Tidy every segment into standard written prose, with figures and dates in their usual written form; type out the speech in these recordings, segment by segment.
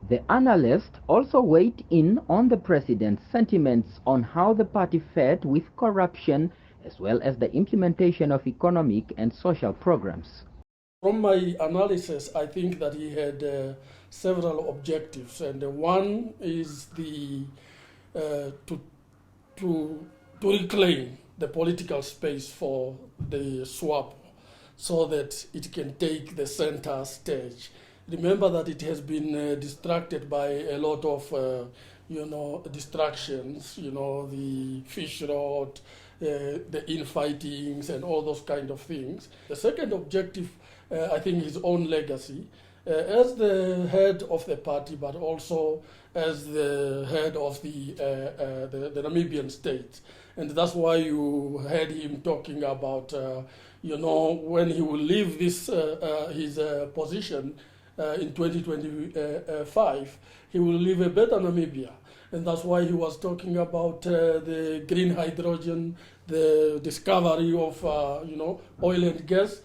The analyst also weighed in on the president's sentiments on how the party fared with corruption as well as the implementation of economic and social programs. From my analysis, I think that he had several objectives, and one is to reclaim the political space for the SWAPO so that it can take the center stage. Remember that it has been distracted by a lot of distractions, the fish rod, the infightings and all those kind of things. The second objective, I think, his own legacy as the head of the party, but also as the head of the Namibian state. And that's why you heard him talking about, when he will leave this his position in 2025, he will leave a better Namibia. And that's why he was talking about the green hydrogen, the discovery of, oil and gas.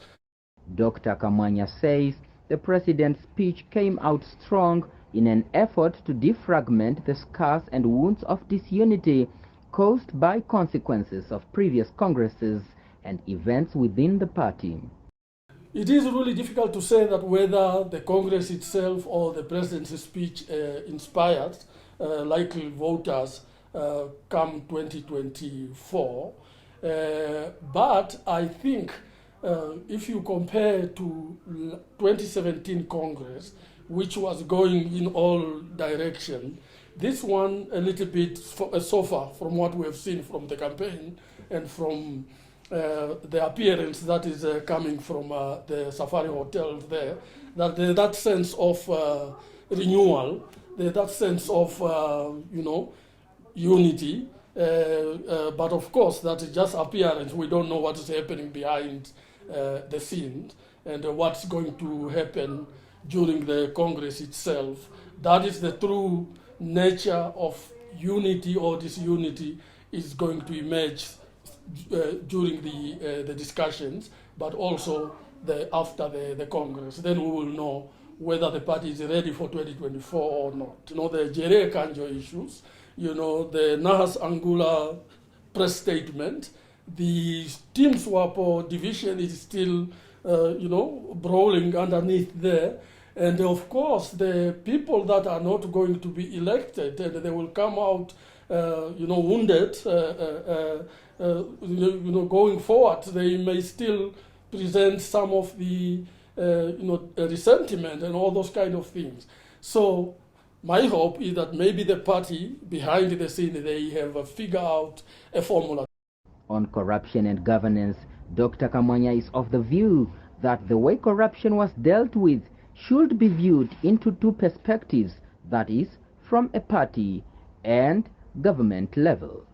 Dr. Kamwanyah says the president's speech came out strong in an effort to defragment the scars and wounds of disunity caused by consequences of previous congresses and events within the party. It is really difficult to say that whether the Congress itself or the president's speech inspired likely voters come 2024. But I think if you compare to 2017 Congress, which was going in all directions, this one a little bit so far from what we have seen from the campaign and from the appearance that is coming from the Safari Hotel there, that sense of renewal, that sense of unity, but of course that is just appearance. We don't know what is happening behind the scenes and what's going to happen during the Congress itself. That is the true nature of unity or disunity is going to emerge during the discussions, but also after the Congress. Then we will know whether the party is ready for 2024 or not. The Jere Kanjo issues, the Nahas Angula press statement, the Team SWAPO division is still, brawling underneath there. And of course, the people that are not going to be elected, and they will come out, wounded, going forward, they may still present some of the, resentment and all those kind of things. So my hope is that maybe the party behind the scene, they have figured out a formula. On corruption and governance, Dr. Kamwanyah is of the view that the way corruption was dealt with should be viewed into two perspectives, that is, from a party and government level.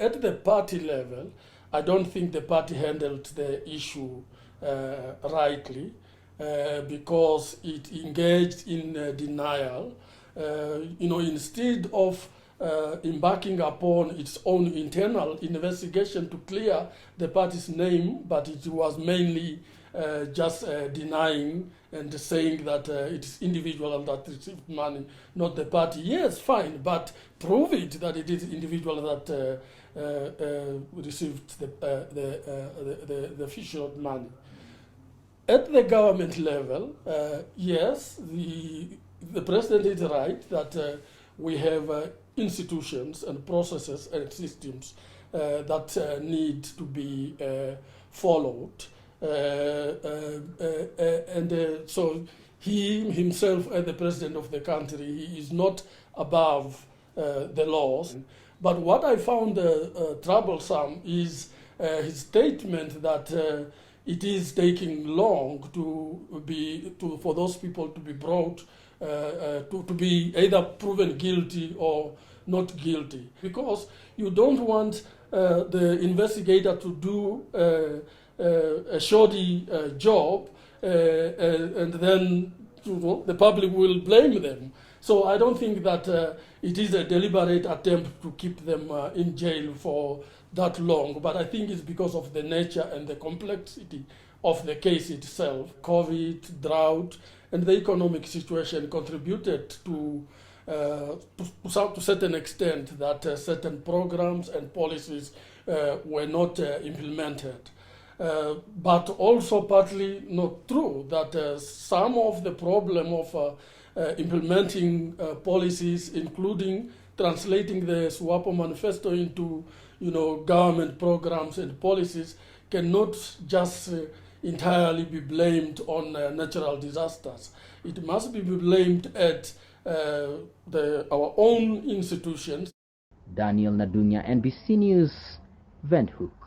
At the party level, I don't think the party handled the issue rightly because it engaged in denial. Instead of embarking upon its own internal investigation to clear the party's name, but it was mainly just denying and saying that it's individual that received money, not the party. Yes, fine, but prove it that it is individual that received the official money. At the government level, yes, the president is right that we have institutions and processes and systems that need to be followed. So he himself, as the president of the country, he is not above the laws. But what I found troublesome is his statement that it is taking long for those people to be brought to be either proven guilty or not guilty, because you don't want the investigator to do a shoddy job and then the public will blame them. So I don't think that it is a deliberate attempt to keep them in jail for that long, but I think it's because of the nature and the complexity of the case itself, COVID, drought, and the economic situation contributed to a certain extent that certain programs and policies were not implemented. But also partly not true that some of the problem of implementing policies, including translating the SWAPO manifesto into government programs and policies, cannot just entirely be blamed on natural disasters. It must be blamed at our own institutions. Daniel Nadunya, NBC News, Windhoek.